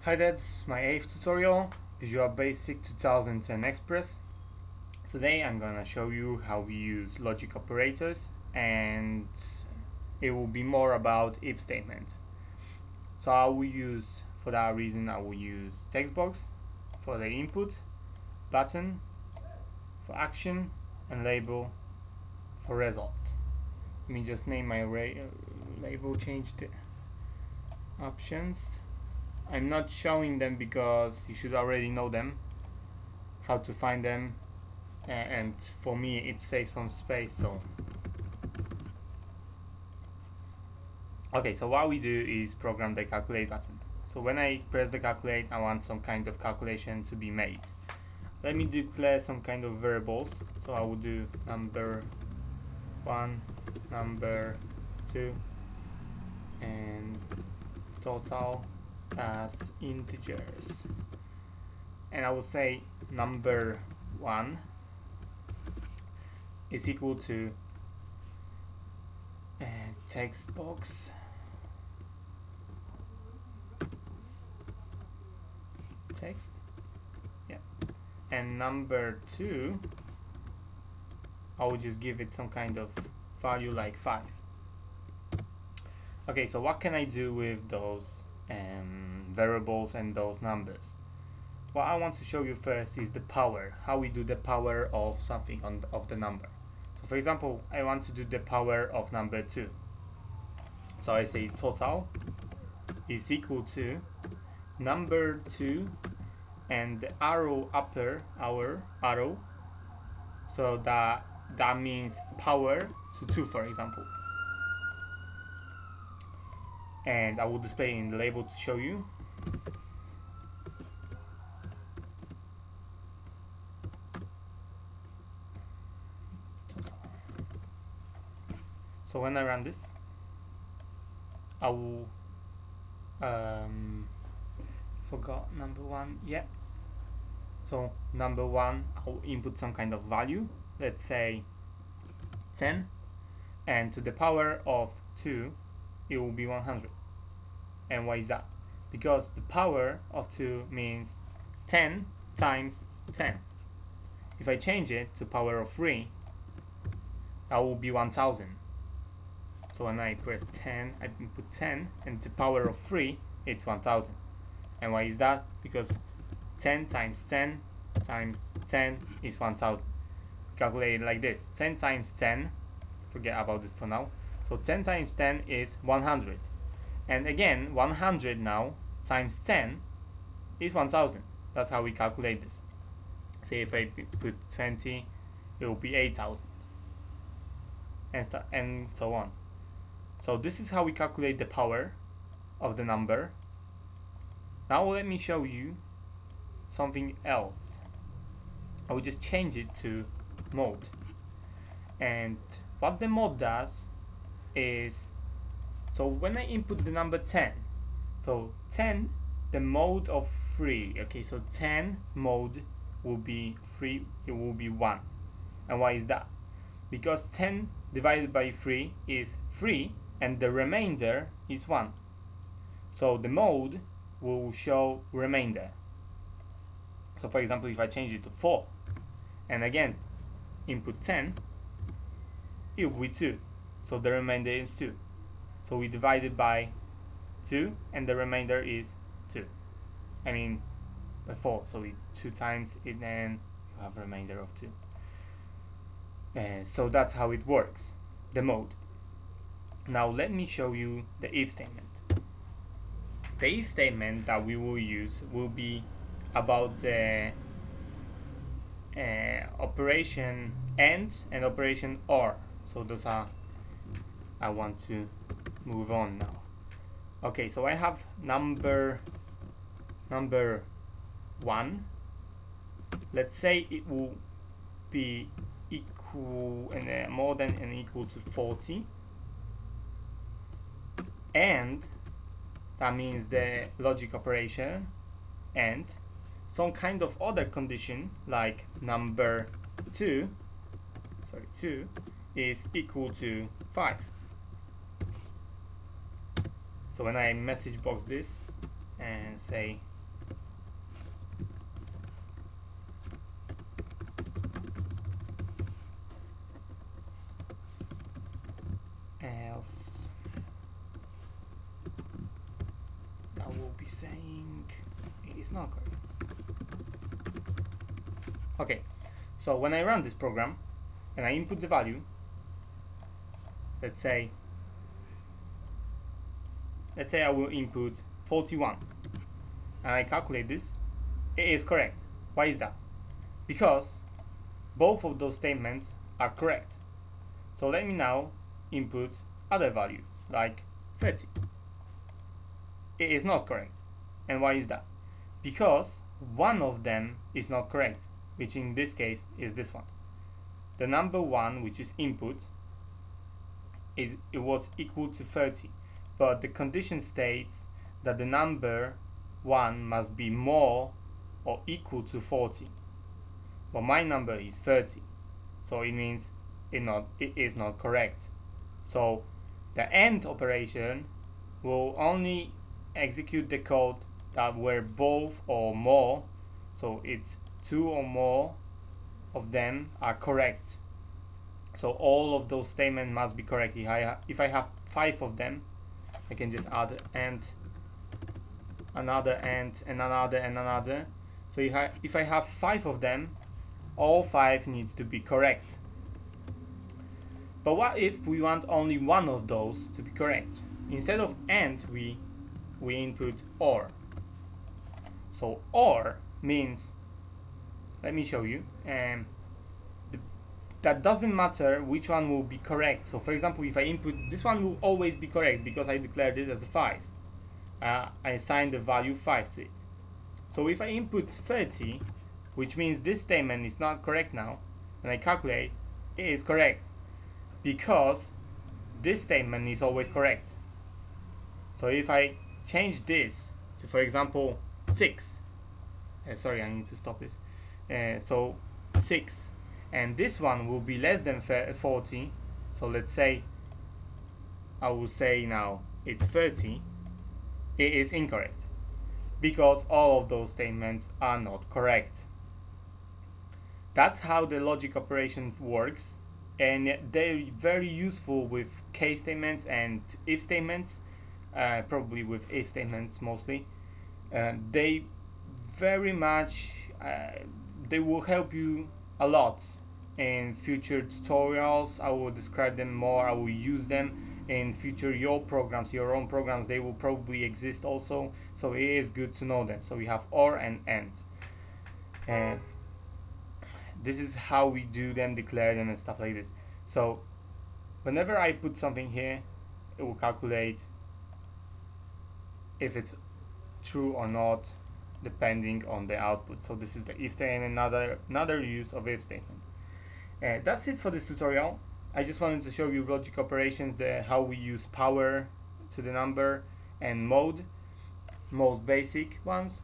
Hi, that's my 8th tutorial, Visual Basic 2010 Express. Today I'm gonna show you how we use logic operators, and it will be more about if statements. So for that reason I will use text box for the input, button for action, and label for result. Let me just name my label, change the options. I'm not showing them because you should already know them, how to find them, and for me it saves some space. So okay, so what we do is program the calculate button. So when I press the calculate, I want some kind of calculation to be made. Let me declare some kind of variables. So I will do number 1, number 2, and total as integers, and I will say number 1 is equal to text box text, yeah, and number 2 I will just give it some kind of value like 5. Okay, so what can I do with those variables and those numbers? What I want to show you first is the power, how we do the power of something of the number. So for example, I want to do the power of number 2. So I say total is equal to number 2 and the arrow our arrow, so that means power to 2, for example. And I will display in the label to show you. So when I run this, I will forgot number 1, yeah. So number 1, I will input some kind of value, let's say 10, and to the power of 2 it will be 100. And why is that? Because the power of 2 means 10 times 10. If I change it to power of 3, that will be 1000. So when I press 10, I input 10, and the power of 3, it's 1000. And why is that? Because 10 times 10 times 10 is 1000. Calculate it like this: 10 times 10, forget about this for now. So 10 times 10 is 100. And again, 100 now times 10 is 1000. That's how we calculate this. Say if I put 20, it will be 8000, and so on. So this is how we calculate the power of the number. Now let me show you something else. I will just change it to mode. And what the mode does is, so when I input the number 10, so 10, the mode of 3, okay, so 10 mode will be 3, it will be 1. And why is that? Because 10 divided by 3 is 3, and the remainder is 1. So the mode will show remainder. So for example, if I change it to 4, and again input 10, it will be 2. So the remainder is 2. So we divide it by 2, and the remainder is 2. I mean by 4, so it's 2 times it, and you have a remainder of 2. So that's how it works, the mode. Now let me show you the if statement. The if statement that we will use will be about the operation AND and operation OR. So those are, I want to move on now. Okay, so I have number 1. Let's say it will be equal and more than and equal to 40, and that means the logic operation and some kind of other condition like number 2 is equal to 5. So when I message box this and say will be saying it is not correct. Okay, so when I run this program and I input the value, let's say I will input 41 and I calculate this, it is correct. Why is that? Because both of those statements are correct. So let me now input other value like 30. It is not correct. And why is that? Because one of them is not correct, which in this case is this one. The number 1, which is input, it was equal to 30, but the condition states that the number 1 must be more or equal to 40. But my number is 30, so it means it is not correct. So the AND operation will only execute the code that where both or more, so it's 2 or more of them are correct. So all of those statements must be correct. If I have 5 of them, I can just add AND, another AND, and another and another. So if I have 5 of them, all 5 needs to be correct. But what if we want only one of those to be correct? Instead of AND, we input OR. So OR means, let me show you, that doesn't matter which one will be correct. So for example, if I input this one, will always be correct because I declared it as a 5. I assigned the value 5 to it. So if I input 30, which means this statement is not correct now, and I calculate, it is correct because this statement is always correct. So if I change this to, for example, 6, sorry, I need to stop this. So 6, and this one will be less than 40. So let's say I will say now it's 30. It is incorrect because all of those statements are not correct. That's how the logic operation works, and they're very useful with case statements and if statements, probably with if statements mostly. They very much they will help you a lot in future tutorials. I will describe them more. I will use them in future your own programs. They will probably exist also, so it is good to know them. So we have OR and AND, and this is how we do them, declare them, and stuff like this. So whenever I put something here, it will calculate if it's true or not depending on the output. So this is the if statement, another use of if statements. That's it for this tutorial. I just wanted to show you logic operations, how we use power to the number and mode, most basic ones.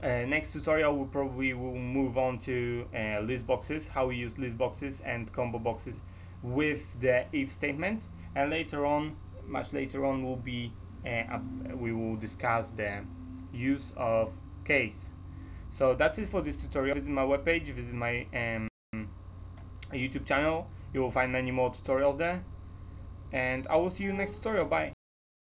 Next tutorial we probably will move on to list boxes, how we use list boxes and combo boxes with the if statement, and later on, much later on, we will discuss the use of case. So that's it for this tutorial. Visit my webpage, visit my YouTube channel. You will find many more tutorials there, and I will see you next tutorial. Bye.